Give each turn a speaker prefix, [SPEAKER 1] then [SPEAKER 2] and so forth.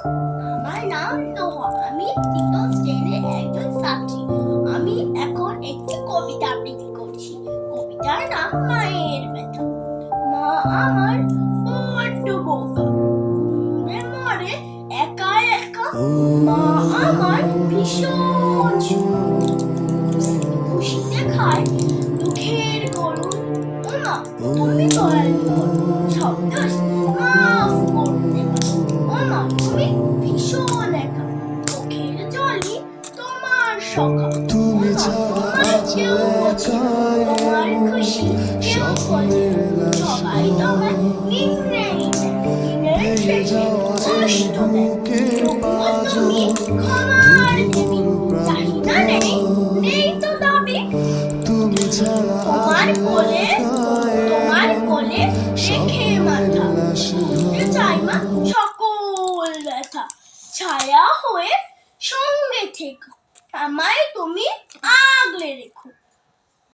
[SPEAKER 1] আমার নাম নোহা। আমি তৃতীয় শ্রেণীর একজন ছাত্রী। আমি এখন একটি কবিতা আবৃত্তি করছি। কবিতার নাম মায়ের ব্যথা। মা আমার বড্ড বোকা, ঘুমে মরে একা একা। মা আমার ভীষণ খুশিতে খায় দুঃখের গরু। ও মা, তুমি দয়াল করো, সব দোষ মাফ করতে পারো। ও মা, তুমি ভীষণ একা, চোখের জলই তোমার সখা। ও মা, তোমার কেউ বোঝে না, তোমার খুশি কেউ বোঝে না। সবাই তোমায় নিংড়েই দেয়, দিনের শেষে কষ্ট দেয়। তবুও তুমি ক্ষমার দেবী, চাহিদা নেই, নেই তো দাবি। তোমার কোলে রেখে মাথা, ভুলতে চাই মা সকল ব্যথা। ছায়া হয়ে সঙ্গে থেকো, আমায় তুমি আগলে রেখো।